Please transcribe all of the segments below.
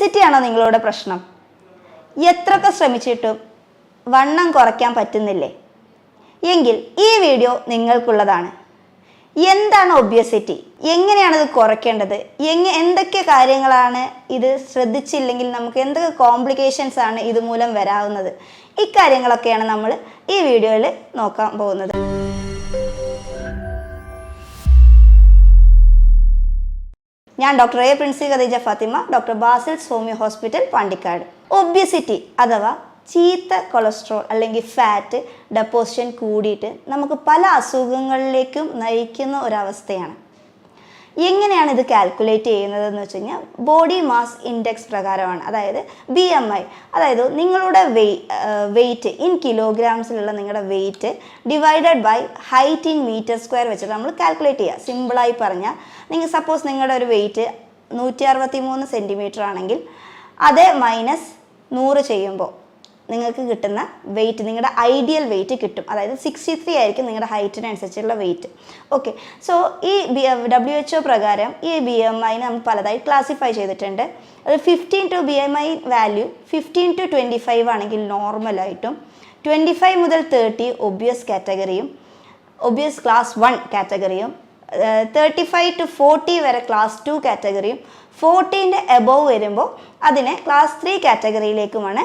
ഒബേസിറ്റിയാണോ നിങ്ങളുടെ പ്രശ്നം? എത്രയൊക്കെ ശ്രമിച്ചിട്ടും വണ്ണം കുറയ്ക്കാൻ പറ്റുന്നില്ലേ? എങ്കിൽ ഈ വീഡിയോ നിങ്ങൾക്കുള്ളതാണ്. എന്താണ് ഒബേസിറ്റി? എങ്ങനെയാണ് ഇത് കുറയ്ക്കേണ്ടത്? എന്തൊക്കെ കാര്യങ്ങളാണ് ഇത് ശ്രദ്ധിച്ചില്ലെങ്കിൽ നമുക്ക് എന്തൊക്കെ കോംപ്ലിക്കേഷൻസ് ആണ് ഇതുമൂലം വരാവുന്നത്? ഇക്കാര്യങ്ങളൊക്കെയാണ് നമ്മൾ ഈ വീഡിയോയിൽ നോക്കാൻ പോകുന്നത്. ഞാൻ doctor A Princy Khadija Fathima, doctor Basil's homoeo hospital, Pandikkad. Obesity അഥവാ ചീത്ത കൊളസ്ട്രോൾ അല്ലെങ്കിൽ ഫാറ്റ് ഡെപ്പോസിഷൻ കൂടിയിട്ട് നമുക്ക് പല അസുഖങ്ങളിലേക്കും നയിക്കുന്ന ഒരവസ്ഥയാണ്. എങ്ങനെയാണ് ഇത് കാൽക്കുലേറ്റ് ചെയ്യുന്നതെന്ന് വെച്ച് കഴിഞ്ഞാൽ ബോഡി മാസ് ഇൻഡെക്സ് പ്രകാരമാണ്. അതായത് BMI, അതായത് നിങ്ങളുടെ വെയിറ്റ് ഇൻ കിലോഗ്രാംസിലുള്ള നിങ്ങളുടെ weight divided by height in metre square വെച്ചിട്ട് നമ്മൾ കാൽക്കുലേറ്റ് ചെയ്യുക. സിമ്പിളായി പറഞ്ഞാൽ സപ്പോസ് നിങ്ങളുടെ ഒരു വെയിറ്റ് 163 സെൻറ്റിമീറ്റർ ആണെങ്കിൽ അത് -100 ചെയ്യുമ്പോൾ നിങ്ങൾക്ക് കിട്ടുന്ന വെയിറ്റ്, നിങ്ങളുടെ ഐഡിയൽ വെയിറ്റ് കിട്ടും. അതായത് 63 ആയിരിക്കും നിങ്ങളുടെ ഹൈറ്റിനനുസരിച്ചുള്ള വെയിറ്റ്. ഓക്കെ, സോ ഈ WHO പ്രകാരം ഈ BMI നമ്മൾ പലതായി ക്ലാസിഫൈ ചെയ്തിട്ടുണ്ട്. അത് 15 ടു BMI വാല്യൂ 15 to 25 ആണെങ്കിൽ നോർമലായിട്ടും, 25 മുതൽ 30 ഒബിയസ് കാറ്റഗറിയും, ഒബിയസ് ക്ലാസ് 1 കാറ്റഗറിയും, 35 to 40 വരെ ക്ലാസ് 2 കാറ്റഗറിയും, 40ൻ്റെ എബോവ് വരുമ്പോൾ അതിനെ ക്ലാസ് 3 കാറ്റഗറിയിലേക്കുമാണ്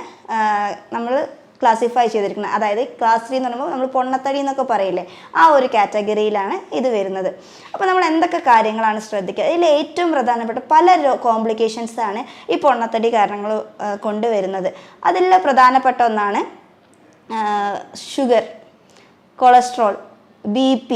നമ്മൾ ക്ലാസിഫൈ ചെയ്തിരിക്കുന്നത്. അതായത് ക്ലാസ് 3 എന്ന് പറയുമ്പോൾ നമ്മൾ പൊണ്ണത്തടി എന്നൊക്കെ പറയില്ലേ, ആ ഒരു കാറ്റഗറിയിലാണ് ഇത് വരുന്നത്. അപ്പോൾ നമ്മൾ എന്തൊക്കെ കാര്യങ്ങളാണ് ശ്രദ്ധിക്കുക? ഇതിൽ ഏറ്റവും പ്രധാനപ്പെട്ട പല കോംപ്ലിക്കേഷൻസാണ് ഈ പൊണ്ണത്തടി കാരണങ്ങൾ കൊണ്ടുവരുന്നത്. അതിൽ പ്രധാനപ്പെട്ട ഒന്നാണ് ഷുഗർ, കൊളസ്ട്രോൾ, BP,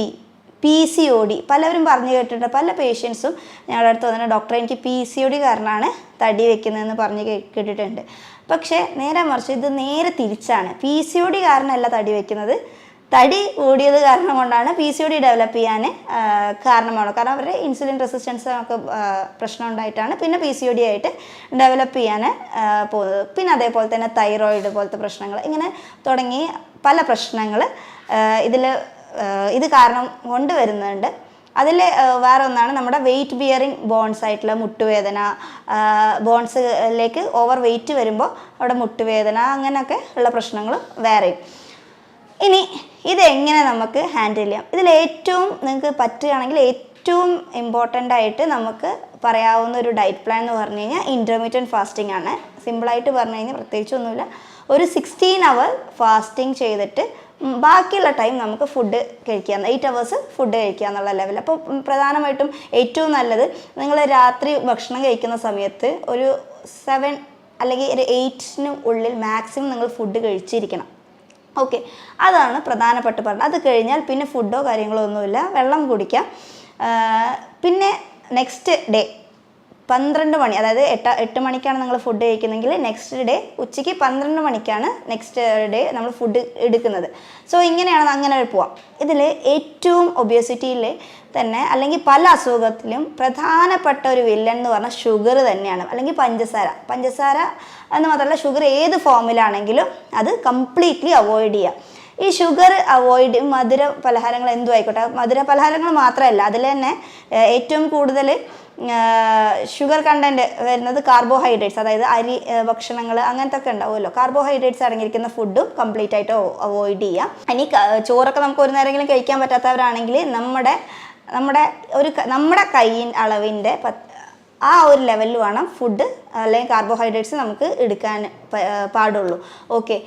PCOD. പലവരും പറഞ്ഞു കേട്ടിട്ടുണ്ട്. പല പേഷ്യൻസും ഞങ്ങളുടെ അടുത്ത് വന്നിട്ട് ഡോക്ടറെ എനിക്ക് PCOD കാരണമാണ് തടി വെക്കുന്നതെന്ന് പറഞ്ഞ് കേട്ടിട്ടുണ്ട്. പക്ഷേ നേരെ മറിച്ച് ഇത് നേരെ തിരിച്ചാണ്. PCOD കാരണമല്ല തടി വെക്കുന്നത്, തടി കൂടിയത് കാരണം കൊണ്ടാണ് PCOD ഡെവലപ്പ് ചെയ്യാൻ കാരണമാണ്. കാരണം അവരുടെ ഇൻസുലിൻ റെസിസ്റ്റൻസ് ഒക്കെ പ്രശ്നം ഉണ്ടായിട്ടാണ് പിന്നെ PCOD ആയിട്ട് ഡെവലപ്പ് ചെയ്യാൻ പോകുന്നത്. പിന്നെ അതേപോലെ തന്നെ തൈറോയിഡ് പോലത്തെ പ്രശ്നങ്ങൾ, ഇങ്ങനെ തുടങ്ങി പല പ്രശ്നങ്ങൾ ഇത് കാരണം കൊണ്ടുവരുന്നുണ്ട്. അതിൽ വേറെ ഒന്നാണ് നമ്മുടെ വെയിറ്റ് ബിയറിങ് ബോൺസ് ആയിട്ടുള്ള മുട്ടുവേദന, ബോൺസിലേക്ക് ഓവർ വെയിറ്റ് വരുമ്പോൾ അവിടെ മുട്ടുവേദന, അങ്ങനെയൊക്കെ ഉള്ള പ്രശ്നങ്ങൾ വേറെയും. ഇനി ഇതെങ്ങനെ നമുക്ക് ഹാൻഡിൽ ചെയ്യാം? ഇതിൽ ഏറ്റവും നിങ്ങൾക്ക് പറ്റുകയാണെങ്കിൽ ഏറ്റവും ഇമ്പോർട്ടൻ്റ് ആയിട്ട് നമുക്ക് പറയാവുന്ന ഒരു ഡയറ്റ് പ്ലാൻ എന്ന് പറഞ്ഞു കഴിഞ്ഞാൽ ഇൻ്റർമീഡിയറ്റ് ഫാസ്റ്റിംഗ് ആണ്. സിമ്പിളായിട്ട് പറഞ്ഞു കഴിഞ്ഞാൽ പ്രത്യേകിച്ചൊന്നുമില്ല, ഒരു 16 hour ഫാസ്റ്റിംഗ് ചെയ്തിട്ട് ബാക്കിയുള്ള ടൈം നമുക്ക് ഫുഡ് കഴിക്കുക, 8 hours ഫുഡ് കഴിക്കുക എന്നുള്ള ലെവൽ. അപ്പോൾ പ്രധാനമായിട്ടും ഏറ്റവും നല്ലത് നിങ്ങൾ രാത്രി ഭക്ഷണം കഴിക്കുന്ന സമയത്ത് ഒരു 7 അല്ലെങ്കിൽ ഒരു 8 ഉള്ളിൽ മാക്സിമം നിങ്ങൾ ഫുഡ് കഴിച്ചിരിക്കണം. ഓക്കെ, അതാണ് പ്രധാനപ്പെട്ട് പറഞ്ഞത്. അത് കഴിഞ്ഞാൽ പിന്നെ ഫുഡോ കാര്യങ്ങളോ ഒന്നുമില്ല, വെള്ളം കുടിക്കാം. പിന്നെ നെക്സ്റ്റ് ഡേ 12 മണി, അതായത് 8 മണിക്കാണ് നിങ്ങൾ ഫുഡ് കഴിക്കുന്നതെങ്കിൽ നെക്സ്റ്റ് ഡേ ഉച്ചയ്ക്ക് 12 മണിക്കാണ് നെക്സ്റ്റ് ഡേ നമ്മൾ ഫുഡ് എടുക്കുന്നത്. സോ ഇങ്ങനെയാണ് അങ്ങനെ പോവാം. ഇതിൽ ഏറ്റവും ഒബേസിറ്റിയിൽ തന്നെ അല്ലെങ്കിൽ പല അസുഖത്തിലും പ്രധാനപ്പെട്ട ഒരു വില്ലൻ എന്ന് പറഞ്ഞാൽ ഷുഗർ തന്നെയാണ്, അല്ലെങ്കിൽ പഞ്ചസാര എന്ന് മാത്രമല്ല ഷുഗർ ഏത് ഫോമിലാണെങ്കിലും അത് കംപ്ലീറ്റ്ലി അവോയ്ഡ് ചെയ്യുക. ഈ ഷുഗർ അവോയ്ഡ്, മധുര പലഹാരങ്ങൾ എന്തും ആയിക്കോട്ടെ, മധുര പലഹാരങ്ങൾ മാത്രമല്ല, അതിൽ തന്നെ ഏറ്റവും കൂടുതൽ ഷുഗർ കണ്ടൻറ്റ് വരുന്നത് കാർബോഹൈഡ്രേറ്റ്സ്, അതായത് അരി ഭക്ഷണങ്ങൾ അങ്ങനത്തെ ഒക്കെ ഉണ്ടാവുമല്ലോ, കാർബോഹൈഡ്രേറ്റ്സ് അടങ്ങിയിരിക്കുന്ന ഫുഡും കംപ്ലീറ്റ് ആയിട്ട് അവോയ്ഡ് ചെയ്യാം. ഇനി ചോറൊക്കെ നമുക്ക് ഒരു നേരമെങ്കിലും കഴിക്കാൻ പറ്റാത്തവരാണെങ്കിൽ നമ്മുടെ കൈയിൻ അളവിൻ്റെ ആ ഒരു ലെവലിൽ വേണം ഫുഡ് അല്ലെങ്കിൽ കാർബോഹൈഡ്രേറ്റ്സ് നമുക്ക് എടുക്കാൻ പാടുള്ളൂ. ഓക്കെ,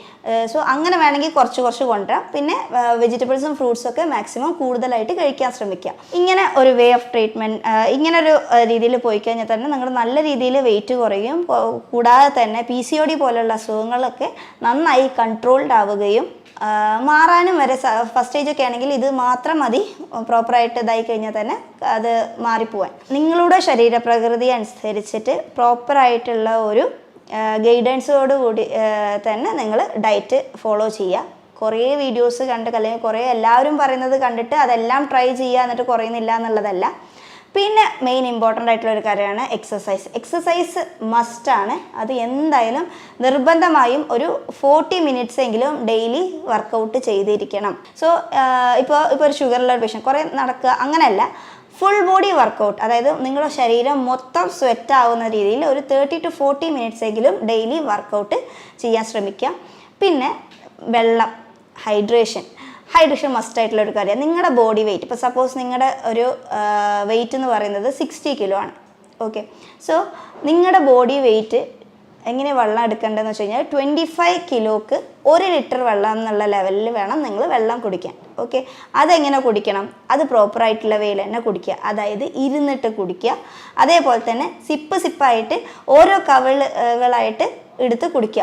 സോ അങ്ങനെ വേണമെങ്കിൽ കുറച്ച് കൊണ്ടുവരാം. പിന്നെ വെജിറ്റബിൾസും ഫ്രൂട്ട്സും ഒക്കെ മാക്സിമം കൂടുതലായിട്ട് കഴിക്കാൻ ശ്രമിക്കുക. ഇങ്ങനെ ഒരു വേ ഓഫ് ട്രീറ്റ്മെൻറ്റ്, ഇങ്ങനെ ഒരു രീതിയിൽ പോയി കഴിഞ്ഞാൽ തന്നെ നിങ്ങൾ നല്ല രീതിയിൽ വെയിറ്റ് കുറയും. കൂടാതെ തന്നെ PCOD പോലുള്ള അസുഖങ്ങളൊക്കെ നന്നായി കൺട്രോൾഡ് ആവുകയും മാറാനും വരെ ഫസ്റ്റ് സ്റ്റേജൊക്കെ ആണെങ്കിൽ ഇത് മാത്രം മതി, പ്രോപ്പറായിട്ട് ഇതായി കഴിഞ്ഞാൽ തന്നെ അത് മാറിപ്പോവാൻ. നിങ്ങളുടെ ശരീരപ്രകൃതി അനുസരിച്ചിട്ട് പ്രോപ്പറായിട്ടുള്ള ഒരു ഗൈഡൻസോട് കൂടി തന്നെ നിങ്ങൾ ഡയറ്റ് ഫോളോ ചെയ്യുക. കുറേ വീഡിയോസ് കണ്ട് അല്ലെങ്കിൽ കുറേ എല്ലാവരും പറയുന്നത് കണ്ടിട്ട് അതെല്ലാം ട്രൈ ചെയ്യുക എന്നിട്ട് കുറയുന്നില്ല എന്നുള്ളതല്ല. പിന്നെ മെയിൻ ഇമ്പോർട്ടൻ്റ് ആയിട്ടുള്ള ഒരു കാര്യമാണ് എക്സസൈസ് മസ്റ്റാണ്. അത് എന്തായാലും നിർബന്ധമായും ഒരു 40 minutes എങ്കിലും ഡെയിലി വർക്കൗട്ട് ചെയ്തിരിക്കണം. സോ ഇപ്പോൾ ഒരു ഷുഗറുള്ള ഒരു പേഷ്യൻ്റ് കുറേ നടക്കുക അങ്ങനെയല്ല, ഫുൾ ബോഡി വർക്കൗട്ട്, അതായത് നിങ്ങളുടെ ശരീരം മൊത്തം സ്വെറ്റ് ആവുന്ന രീതിയിൽ ഒരു 30 to 40 മിനിറ്റ്സ് എങ്കിലും ഡെയിലി വർക്കൗട്ട് ചെയ്യാൻ ശ്രമിക്കുക. പിന്നെ വെള്ളം, ഹൈഡ്രേഷൻ മസ്റ്റ് ഒരു കാര്യമാണ്. നിങ്ങളുടെ ബോഡി വെയിറ്റ്, ഇപ്പോൾ സപ്പോസ് നിങ്ങളുടെ ഒരു വെയിറ്റ് എന്ന് പറയുന്നത് 60 കിലോ ആണ്. ഓക്കെ, സോ നിങ്ങളുടെ ബോഡി വെയിറ്റ് എങ്ങനെ വെള്ളം എടുക്കേണ്ടതെന്ന് വെച്ച് കഴിഞ്ഞാൽ 25 കിലോക്ക് 1 ലിറ്റർ വെള്ളം എന്നുള്ള ലെവലിൽ വേണം നിങ്ങൾ വെള്ളം കുടിക്കാൻ. ഓക്കെ, അതെങ്ങനെ കുടിക്കണം? അത് പ്രോപ്പറായിട്ടുള്ള വേയിൽ തന്നെ കുടിക്കുക, അതായത് ഇരുന്നിട്ട് കുടിക്കുക. അതേപോലെ തന്നെ സിപ്പായിട്ട് ഓരോ കവിളുകളായിട്ട് എടുത്ത് കുടിക്കുക.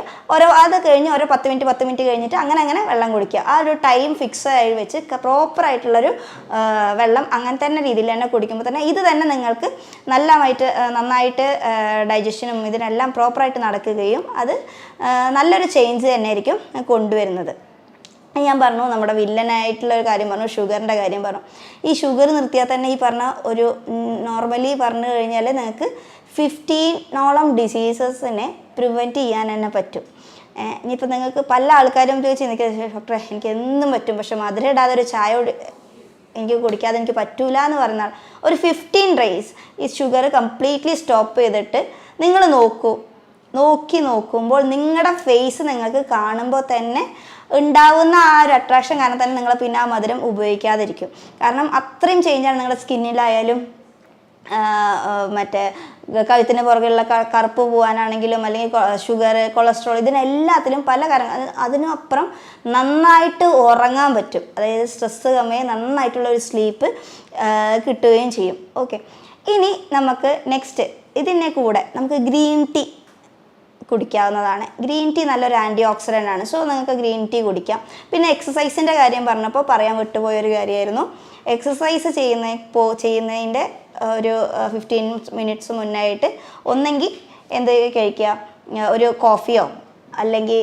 അത് കഴിഞ്ഞ് ഓരോ 10 മിനിറ്റ് കഴിഞ്ഞിട്ട് അങ്ങനെ വെള്ളം കുടിക്കുക. ആ ഒരു ടൈം ഫിക്സ് ആയി വെച്ച് പ്രോപ്പറായിട്ടുള്ളൊരു വെള്ളം അങ്ങനെ തന്നെ രീതിയിൽ തന്നെ കുടിക്കുമ്പോൾ തന്നെ ഇത് തന്നെ നിങ്ങൾക്ക് നന്നായിട്ട് ഡൈജഷനും ഇതിനെല്ലാം പ്രോപ്പറായിട്ട് നടക്കുകയും അത് നല്ലൊരു ചേഞ്ച് തന്നെ ആയിരിക്കും കൊണ്ടുവരുന്നത്. ഞാൻ പറഞ്ഞു, നമ്മുടെ വില്ലനായിട്ടുള്ള ഒരു കാര്യം പറഞ്ഞു, ഷുഗറിൻ്റെ കാര്യം പറഞ്ഞു. ഈ ഷുഗർ നിർത്തിയാൽ തന്നെ ഈ പറഞ്ഞ ഒരു നോർമലി പറഞ്ഞു കഴിഞ്ഞാൽ നിങ്ങൾക്ക് 15ഓളം ഡിസീസസിനെ പ്രിവെൻറ്റ് ചെയ്യാൻ തന്നെ പറ്റും. ഇനിയിപ്പോൾ നിങ്ങൾക്ക് പല ആൾക്കാരും ചോദിച്ച് എനിക്ക് ഡോക്ടറെ എനിക്ക് എന്തും പറ്റും, പക്ഷെ മധുരം ഇടാതെ ഒരു ചായ എനിക്ക് കുടിക്കാതെ എനിക്ക് പറ്റൂല എന്ന് പറഞ്ഞാൽ ഒരു 15 ഡേയ്സ് ഈ ഷുഗർ കംപ്ലീറ്റ്ലി സ്റ്റോപ്പ് ചെയ്തിട്ട് നിങ്ങൾ നോക്കുമ്പോൾ നിങ്ങളുടെ ഫേസ് നിങ്ങൾക്ക് കാണുമ്പോൾ തന്നെ ഉണ്ടാവുന്ന ആ ഒരു അട്രാക്ഷൻ കാരണം തന്നെ നിങ്ങൾ പിന്നെ ആ മധുരം ഉപയോഗിക്കാതിരിക്കും. കാരണം അത്രയും ചേഞ്ചാണ് നിങ്ങളുടെ സ്കിന്നിലായാലും മറ്റേ കഴുത്തിന് പുറകെയുള്ള കറുപ്പ് പോകാനാണെങ്കിലും അല്ലെങ്കിൽ ഷുഗർ, കൊളസ്ട്രോൾ, ഇതിനെല്ലാത്തിലും പല കാര്യങ്ങൾ. അതിനപ്പുറം നന്നായിട്ട് ഉറങ്ങാൻ പറ്റും, അതായത് സ്ട്രെസ്സ് കമ്മിയായി നന്നായിട്ടുള്ള ഒരു സ്ലീപ്പ് കിട്ടുകയും ചെയ്യും. ഓക്കെ, ഇനി നമുക്ക് നെക്സ്റ്റ് ഇതിനെ കൂടെ നമുക്ക് ഗ്രീൻ ടീ കുടിക്കാവുന്നതാണ്. ഗ്രീൻ ടീ നല്ലൊരു ആൻറ്റി ഓക്സിഡൻ്റ് ആണ്. സോ നിങ്ങൾക്ക് ഗ്രീൻ ടീ കുടിക്കാം. പിന്നെ എക്സസൈസിൻ്റെ കാര്യം പറഞ്ഞപ്പോൾ പറയാൻ വിട്ടുപോയൊരു കാര്യമായിരുന്നു. എക്സസൈസ് ചെയ്യുന്നതിൻ്റെ ഒരു 15 മിനിറ്റ്സ് മുന്നായിട്ട് ഒന്നെങ്കിൽ എന്ത് കഴിക്കുക, ഒരു കോഫിയോ അല്ലെങ്കിൽ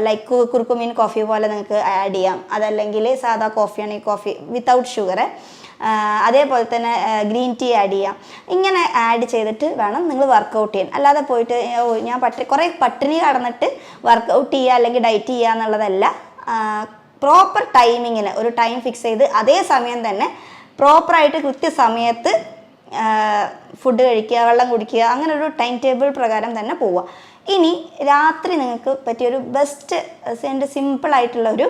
ലൈക്ക് കുറുക്കുമീൻ കോഫി പോലെ നിങ്ങൾക്ക് ആഡ് ചെയ്യാം. അതല്ലെങ്കിൽ സാധാ കോഫിയാണെങ്കിൽ കോഫി വിത്തൗട്ട് ഷുഗർ. അതേപോലെ തന്നെ ഗ്രീൻ ടീ ആഡ് ചെയ്യാം. ഇങ്ങനെ ആഡ് ചെയ്തിട്ട് വേണം നിങ്ങൾ വർക്കൗട്ട് ചെയ്യാൻ. അല്ലാതെ പോയിട്ട് ഞാൻ കുറേ പട്ടിണി കടന്നിട്ട് വർക്കൗട്ട് ചെയ്യുക അല്ലെങ്കിൽ ഡയറ്റ് ചെയ്യുക എന്നുള്ളതല്ല. പ്രോപ്പർ ടൈമിങ്ങിന് ഒരു ടൈം ഫിക്സ് ചെയ്ത് അതേ സമയം തന്നെ പ്രോപ്പറായിട്ട് കൃത്യസമയത്ത് ഫുഡ് കഴിക്കുക, വെള്ളം കുടിക്കുക, അങ്ങനെ ഒരു ടൈം ടേബിൾ പ്രകാരം തന്നെ പോവുക. ഇനി രാത്രി നിങ്ങൾക്ക് പറ്റിയൊരു ബെസ്റ്റ് സിമ്പിളായിട്ടുള്ള ഒരു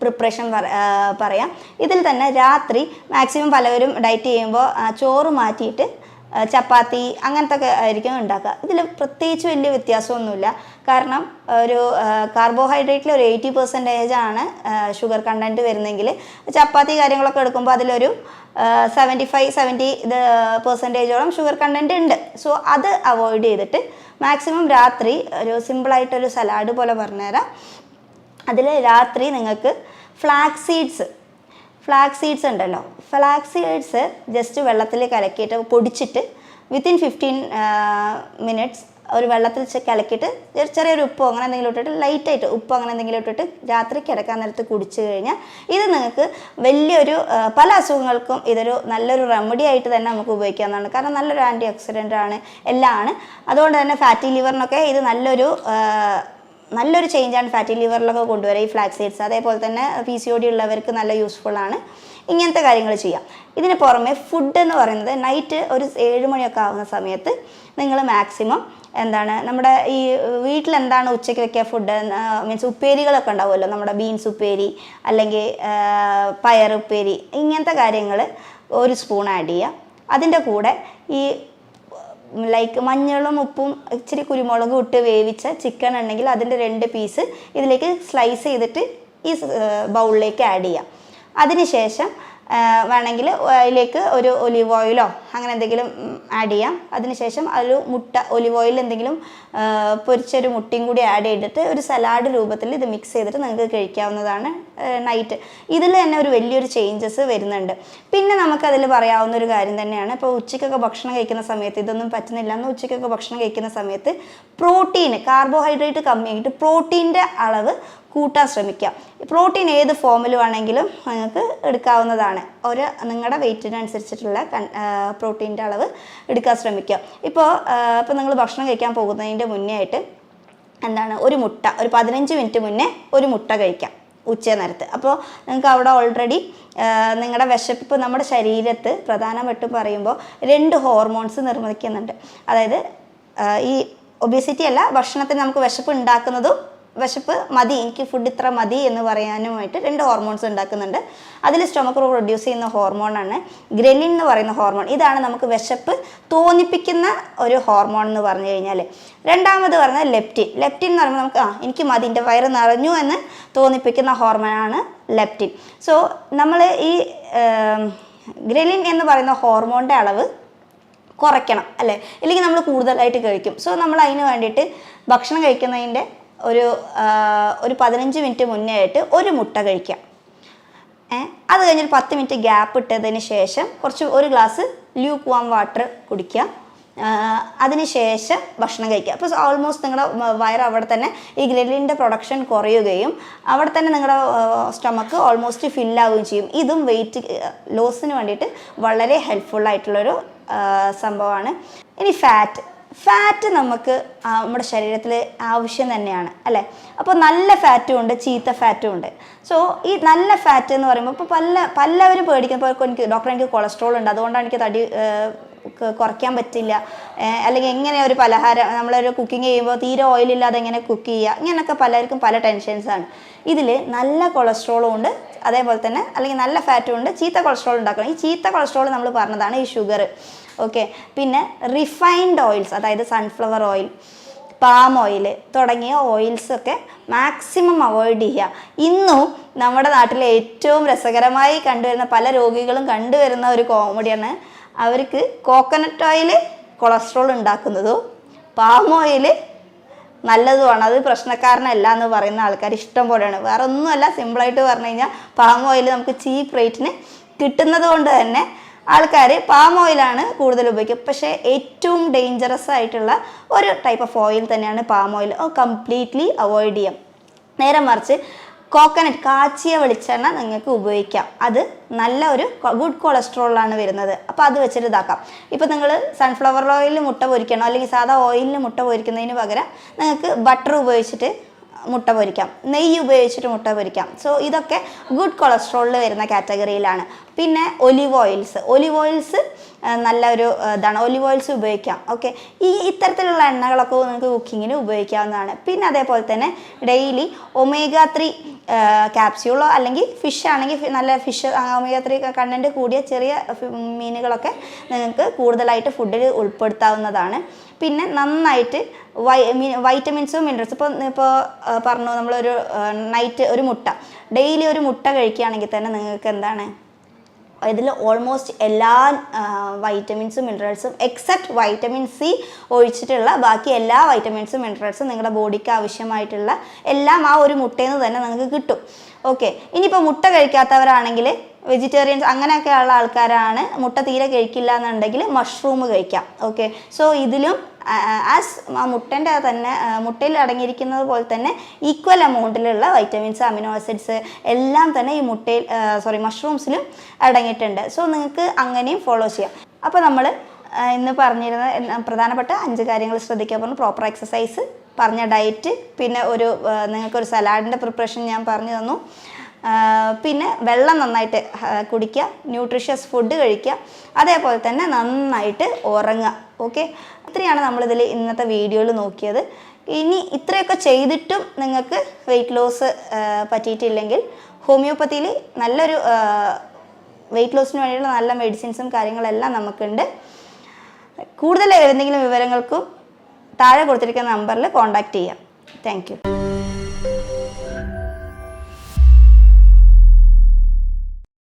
പ്രിപ്പറേഷൻ പറയാം. ഇതിൽ തന്നെ രാത്രി മാക്സിമം പലവരും ഡയറ്റ് ചെയ്യുമ്പോൾ ചോറ് മാറ്റിയിട്ട് ചപ്പാത്തി അങ്ങനത്തെ ഒക്കെ ആയിരിക്കും ഉണ്ടാക്കുക. ഇതിൽ പ്രത്യേകിച്ച് വലിയ വ്യത്യാസമൊന്നുമില്ല. കാരണം ഒരു കാർബോഹൈഡ്രേറ്റിൽ ഒരു 80% ആണ് ഷുഗർ കണ്ടൻറ്റ് വരുന്നെങ്കിൽ ചപ്പാത്തി കാര്യങ്ങളൊക്കെ എടുക്കുമ്പോൾ അതിലൊരു 75-70% ഷുഗർ കണ്ടൻറ്റ് ഉണ്ട്. സോ അത് അവോയ്ഡ് ചെയ്തിട്ട് മാക്സിമം രാത്രി ഒരു സിമ്പിളായിട്ടൊരു സലാഡ് പോലെ പറഞ്ഞുതരാം. അതിൽ രാത്രി നിങ്ങൾക്ക് ഫ്ലാക്സ് സീഡ്സ് ഉണ്ടല്ലോ, ഫ്ലാക്സ് സീഡ്സ് ജസ്റ്റ് വെള്ളത്തിൽ കലക്കിയിട്ട് പൊടിച്ചിട്ട് വിത്തിൻ 15 മിനിറ്റ്സ് ഒരു വെള്ളത്തിൽ കലക്കിയിട്ട് ചെറിയൊരു ഉപ്പോ അങ്ങനെ എന്തെങ്കിലും ഇട്ടിട്ട് ലൈറ്റായിട്ട് ഉപ്പോ അങ്ങനെ എന്തെങ്കിലും ഇട്ടിട്ട് രാത്രി കിടക്കാൻ നേരത്ത് കുടിച്ചു കഴിഞ്ഞാൽ ഇത് നിങ്ങൾക്ക് വലിയൊരു പല അസുഖങ്ങൾക്കും ഇതൊരു നല്ലൊരു റെമഡി ആയിട്ട് തന്നെ നമുക്ക് ഉപയോഗിക്കാവുന്നതാണ്. കാരണം നല്ലൊരു ആൻറ്റി ഓക്സിഡൻ്റ് ആണ്, എല്ലാം ആണ്. അതുകൊണ്ട് തന്നെ ഫാറ്റി ലിവറിനൊക്കെ ഇത് നല്ലൊരു ചേഞ്ചാണ് ഫാറ്റി ലിവറിലൊക്കെ കൊണ്ടുവരിക ഈ ഫ്ലാക്സ് സീഡ്സ്. അതേപോലെ തന്നെ PCOD ഉള്ളവർക്ക് നല്ല യൂസ്ഫുള്ളാണ്. ഇങ്ങനത്തെ കാര്യങ്ങൾ ചെയ്യാം. ഇതിന് പുറമെ ഫുഡ് എന്ന് പറയുന്നത് നൈറ്റ് ഒരു 7 മണിയൊക്കെ ആവുന്ന സമയത്ത് നിങ്ങൾ മാക്സിമം നമ്മുടെ ഈ വീട്ടിലെന്താണ് ഉച്ചയ്ക്ക് വെക്കുക ഫുഡ് മീൻസ് ഉപ്പേരികളൊക്കെ ഉണ്ടാവുമല്ലോ, നമ്മുടെ ബീൻസ് ഉപ്പേരി അല്ലെങ്കിൽ പയർ ഉപ്പേരി, ഇങ്ങനത്തെ കാര്യങ്ങൾ 1 സ്പൂൺ ആഡ് ചെയ്യുക. അതിൻ്റെ കൂടെ ഈ ലൈക്ക് മഞ്ഞളും ഉപ്പും ഇച്ചിരി കുരുമുളകും ഇട്ട് വേവിച്ച ചിക്കൻ ഉണ്ടെങ്കിൽ അതിൻ്റെ 2 പീസ് ഇതിലേക്ക് സ്ലൈസ് ചെയ്തിട്ട് ഈ ബൗളിലേക്ക് ആഡ് ചെയ്യാം. അതിനുശേഷം വേണമെങ്കിൽ അതിലേക്ക് ഒരു ഒലിവ് ഓയിലോ അങ്ങനെ എന്തെങ്കിലും ആഡ് ചെയ്യാം. അതിനുശേഷം ഒരു ഒലിവ് ഓയിൽ എന്തെങ്കിലും പൊരിച്ചൊരു മുട്ടയും കൂടി ആഡ് ചെയ്തിട്ട് ഒരു സലാഡ് രൂപത്തിൽ ഇത് മിക്സ് ചെയ്തിട്ട് നിങ്ങൾക്ക് കഴിക്കാവുന്നതാണ് നൈറ്റ്. ഇതിൽ തന്നെ ഒരു വലിയൊരു ചേഞ്ചസ് വരുന്നുണ്ട്. പിന്നെ നമുക്കതിൽ പറയാവുന്ന ഒരു കാര്യം തന്നെയാണ്, ഇപ്പോൾ ഉച്ചയ്ക്കൊക്കെ ഭക്ഷണം കഴിക്കുന്ന സമയത്ത് ഇതൊന്നും പറ്റുന്നില്ല എന്ന് ഉച്ചയ്ക്കൊക്കെ ഭക്ഷണം കഴിക്കുന്ന സമയത്ത് കാർബോഹൈഡ്രേറ്റ് കമ്മിയായിട്ട് പ്രോട്ടീൻ്റെ അളവ് കൂട്ടാൻ ശ്രമിക്കുക. പ്രോട്ടീൻ ഏത് ഫോമിൽ വേണമെങ്കിലും നിങ്ങൾക്ക് എടുക്കാവുന്നതാണ്. നിങ്ങളുടെ വെയിറ്റിനനുസരിച്ചിട്ടുള്ള പ്രോട്ടീൻ്റെ അളവ് എടുക്കാൻ ശ്രമിക്കുക. ഇപ്പോൾ നിങ്ങൾ ഭക്ഷണം കഴിക്കാൻ പോകുന്നതിൻ്റെ മുന്നേ ആയിട്ട് ഒരു മുട്ട ഒരു 15 മിനിറ്റ് മുന്നേ ഒരു മുട്ട കഴിക്കാം. ഉച്ച നേരത്ത്. അപ്പോൾ നിങ്ങൾക്ക് അവിടെ ഓൾറെഡി നിങ്ങളുടെ വിശപ്പ്, ഇപ്പോൾ നമ്മുടെ ശരീരത്ത് പ്രധാനമായിട്ടും പറയുമ്പോൾ 2 ഹോർമോൺസ് നിർമ്മിക്കുന്നുണ്ട്. അതായത് ഈ ഒബേസിറ്റി അല്ല, ഭക്ഷണത്തിന് നമുക്ക് വിശപ്പ് ഉണ്ടാക്കുന്നതും വിശപ്പ് മതി, എനിക്ക് ഫുഡ് ഇത്ര മതി എന്ന് പറയാനുമായിട്ട് 2 ഹോർമോൺസ് ഉണ്ടാക്കുന്നുണ്ട്. അതിൽ സ്റ്റൊമക്ക് പ്രൊഡ്യൂസ് ചെയ്യുന്ന ഹോർമോണാണ് ഗ്രലിൻ എന്ന് പറയുന്ന ഹോർമോൺ. ഇതാണ് നമുക്ക് വിശപ്പ് തോന്നിപ്പിക്കുന്ന ഒരു ഹോർമോൺ എന്ന് പറഞ്ഞു കഴിഞ്ഞാൽ. രണ്ടാമത് പറഞ്ഞാൽ ലെപ്റ്റിൻ. ലെപ്റ്റിൻ എന്ന് പറയുമ്പോൾ നമുക്ക് എനിക്ക് മതി, എൻ്റെ വയറ് നിറഞ്ഞു എന്ന് തോന്നിപ്പിക്കുന്ന ഹോർമോണാണ് ലെപ്റ്റിൻ. സോ നമ്മൾ ഈ ഗ്രലിൻ എന്ന് പറയുന്ന ഹോർമോണിൻ്റെ അളവ് കുറയ്ക്കണം അല്ലേ, ഇല്ലെങ്കിൽ നമ്മൾ കൂടുതലായിട്ട് കഴിക്കും. സോ നമ്മൾ അതിന് വേണ്ടിയിട്ട് ഭക്ഷണം കഴിക്കുന്നതിൻ്റെ ഒരു 15 മിനിറ്റ് മുന്നേ ആയിട്ട് ഒരു മുട്ട കഴിക്കാം. അത് കഴിഞ്ഞൊരു 10 മിനിറ്റ് ഗ്യാപ്പ് ഇട്ടതിന് ശേഷം ഒരു ഗ്ലാസ് ല്യൂക്ക് വാം വാട്ടർ കുടിക്കുക. അതിന് ശേഷം ഭക്ഷണം കഴിക്കുക. അപ്പോൾ ഓൾമോസ്റ്റ് നിങ്ങളുടെ വയറ് അവിടെ തന്നെ ഈ ഗ്രലിൻ്റെ പ്രൊഡക്ഷൻ കുറയുകയും അവിടെ തന്നെ നിങ്ങളുടെ സ്റ്റൊമക്ക് ഓൾമോസ്റ്റ് ഫില്ലാവുകയും ചെയ്യും. ഇതും വെയിറ്റ് ലോസിന് വേണ്ടിയിട്ട് വളരെ ഹെൽപ്ഫുള്ളായിട്ടുള്ളൊരു സംഭവമാണ്. ഇനി ഫാറ്റ് നമുക്ക് നമ്മുടെ ശരീരത്തിൽ ആവശ്യം തന്നെയാണ് അല്ലേ. അപ്പോൾ നല്ല ഫാറ്റും ഉണ്ട്, ചീത്ത ഫാറ്റും ഉണ്ട്. സോ ഈ നല്ല ഫാറ്റ് എന്ന് പറയുമ്പോൾ ഇപ്പോൾ പലവരും പേടിക്കുമ്പോൾ എനിക്ക് കൊളസ്ട്രോൾ ഉണ്ട്, അതുകൊണ്ടാണ് എനിക്ക് തടി കുറയ്ക്കാൻ പറ്റില്ല, അല്ലെങ്കിൽ എങ്ങനെ ഒരു പലഹാരം നമ്മളൊരു കുക്കിംഗ് ചെയ്യുമ്പോൾ തീരെ ഓയിലില്ലാതെ എങ്ങനെ കുക്ക് ചെയ്യുക, ഇങ്ങനെയൊക്കെ പലർക്കും പല ടെൻഷൻസാണ്. ഇതിൽ നല്ല കൊളസ്ട്രോളും ഉണ്ട്, അതേപോലെ തന്നെ അല്ലെങ്കിൽ നല്ല ഫാറ്റും ഉണ്ട്, ചീത്ത കൊളസ്ട്രോൾ ഉണ്ടാക്കണം. ഈ ചീത്ത കൊളസ്ട്രോൾ നമ്മൾ പറഞ്ഞതാണ് ഈ ഷുഗർ. ഓക്കെ, പിന്നെ റിഫൈൻഡ് ഓയിൽസ്, അതായത് സൺഫ്ലവർ ഓയിൽ, പാം ഓയിൽ തുടങ്ങിയ ഓയിൽസൊക്കെ മാക്സിമം അവോയ്ഡ് ചെയ്യുക. ഇന്നും നമ്മുടെ നാട്ടിലെ ഏറ്റവും രസകരമായി കണ്ടുവരുന്ന പല രോഗികളും കണ്ടുവരുന്ന ഒരു കോമഡിയാണ്, അവർക്ക് കോക്കനട്ട് ഓയിൽ കൊളസ്ട്രോൾ ഉണ്ടാക്കുന്നതും പാം ഓയിൽ നല്ലതുമാണ്, അത് പ്രശ്നക്കാരനല്ല എന്ന് പറയുന്ന ആൾക്കാർ ഇഷ്ടം പോലെയാണ്. വേറെ ഒന്നുമല്ല, സിമ്പിളായിട്ട് പറഞ്ഞു കഴിഞ്ഞാൽ പാം ഓയിൽ നമുക്ക് ചീപ്പ് റേറ്റിന് കിട്ടുന്നത് കൊണ്ട് തന്നെ ആൾക്കാർ പാം ഓയിലാണ് കൂടുതൽ ഉപയോഗിക്കുക. പക്ഷേ ഏറ്റവും ഡേഞ്ചറസ് ആയിട്ടുള്ള ഒരു ടൈപ്പ് ഓഫ് ഓയിൽ തന്നെയാണ് പാം ഓയിൽ. കംപ്ലീറ്റ്ലി അവോയ്ഡ് ചെയ്യാം. നേരെ മറിച്ച് കോക്കനട്ട്, കാച്ചിയ വെളിച്ചെണ്ണ നിങ്ങൾക്ക് ഉപയോഗിക്കാം. അത് നല്ല ഒരു ഗുഡ് കൊളസ്ട്രോളാണ് വരുന്നത്. അപ്പോൾ അത് വെച്ചിട്ട് ഇതാക്കാം. ഇപ്പോൾ നിങ്ങൾ സൺഫ്ലവർ ഓയിലിൽ മുട്ട പൊരിക്കണോ അല്ലെങ്കിൽ സാധാ ഓയിലിൽ മുട്ട പൊരിക്കുന്നതിന് പകരം നിങ്ങൾക്ക് ബട്ടർ ഉപയോഗിച്ചിട്ട് മുട്ട പൊരിക്കാം, നെയ്യ് ഉപയോഗിച്ചിട്ട് മുട്ട പൊരിക്കാം. സോ ഇതൊക്കെ ഗുഡ് കൊളസ്ട്രോളിൽ വരുന്ന കാറ്റഗറിയിലാണ്. പിന്നെ ഒലിവ് ഓയിൽസ് നല്ലൊരു ഇതാണ്, ഒലിവ് ഓയിൽസ് ഉപയോഗിക്കാം. ഓക്കെ, ഇത്തരത്തിലുള്ള എണ്ണകളൊക്കെ നിങ്ങൾക്ക് കുക്കിങ്ങിന് ഉപയോഗിക്കാവുന്നതാണ്. പിന്നെ അതേപോലെ തന്നെ ഡെയിലി omega-3 ക്യാപ്സ്യൂളോ അല്ലെങ്കിൽ ഫിഷ് ആണെങ്കിൽ നല്ല ഫിഷ് omega-3 കണ്ടൻറ്റ് കൂടിയ ചെറിയ മീനുകളൊക്കെ നിങ്ങൾക്ക് കൂടുതലായിട്ട് ഫുഡിൽ ഉൾപ്പെടുത്താവുന്നതാണ്. പിന്നെ നന്നായിട്ട് വൈറ്റമിൻസും മിനറൽസും ഇപ്പോൾ പറഞ്ഞു, നമ്മളൊരു നൈറ്റ് ഒരു മുട്ട ഡെയിലി ഒരു മുട്ട കഴിക്കുകയാണെങ്കിൽ തന്നെ നിങ്ങൾക്ക് എന്താണ് ഇതിൽ ഓൾമോസ്റ്റ് എല്ലാ വൈറ്റമിൻസും മിനറൽസും എക്സെപ്റ്റ് വൈറ്റമിൻ സി ഒഴിച്ചിട്ടുള്ള ബാക്കി എല്ലാ വൈറ്റമിൻസും മിനറൽസും നിങ്ങളുടെ ബോഡിക്ക് ആവശ്യമായിട്ടുള്ള എല്ലാം ആ ഒരു മുട്ടയിൽ നിന്ന് തന്നെ നിങ്ങൾക്ക് കിട്ടും. ഓക്കെ, ഇനിയിപ്പോൾ മുട്ട കഴിക്കാത്തവരാണെങ്കിൽ വെജിറ്റേറിയൻസ് അങ്ങനെയൊക്കെയുള്ള ആൾക്കാരാണ് മുട്ട തീരെ കഴിക്കില്ല എന്നുണ്ടെങ്കിൽ മഷ്റൂം കഴിക്കാം. ഓക്കെ, സോ ഇതിലും ആസ് ആ മുട്ടൻ്റെ തന്നെ മുട്ടയിൽ അടങ്ങിയിരിക്കുന്നത് പോലെ തന്നെ ഈക്വൽ എമൗണ്ടിലുള്ള വൈറ്റമിൻസ്, അമിനോ ആസിഡ്സ് എല്ലാം തന്നെ ഈ മഷ്റൂംസിലും അടങ്ങിയിട്ടുണ്ട്. സോ നിങ്ങൾക്ക് അങ്ങനെയും ഫോളോ ചെയ്യാം. അപ്പോൾ നമ്മൾ ഇന്ന് പറഞ്ഞിരുന്ന പ്രധാനപ്പെട്ട 5 കാര്യങ്ങൾ ശ്രദ്ധിക്കാൻ പറഞ്ഞു. പ്രോപ്പർ എക്സസൈസ്, പറഞ്ഞ ഡയറ്റ്, പിന്നെ നിങ്ങൾക്കൊരു സലാഡിൻ്റെ പ്രിപ്പറേഷൻ ഞാൻ പറഞ്ഞു തന്നു. പിന്നെ വെള്ളം നന്നായിട്ട് കുടിക്കുക, ന്യൂട്രീഷ്യസ് ഫുഡ് കഴിക്കുക, അതേപോലെ തന്നെ നന്നായിട്ട് ഉറങ്ങുക. ഓക്കെ, ഇത്രയാണ് നമ്മളിതിൽ ഇന്നത്തെ വീഡിയോയിൽ നോക്കിയത്. ഇനി ഇത്രയൊക്കെ ചെയ്തിട്ടും നിങ്ങൾക്ക് വെയിറ്റ് ലോസ് പറ്റിയിട്ടില്ലെങ്കിൽ ഹോമിയോപ്പതിയിൽ നല്ലൊരു വെയിറ്റ് ലോസിന് വേണ്ടിയുള്ള നല്ല മെഡിസിൻസും കാര്യങ്ങളെല്ലാം നമുക്കുണ്ട്. കൂടുതൽ എന്തെങ്കിലും വിവരങ്ങൾക്കും താഴെ കൊടുത്തിരിക്കുന്ന നമ്പറിൽ കോൺടാക്റ്റ് ചെയ്യാം. Thank you.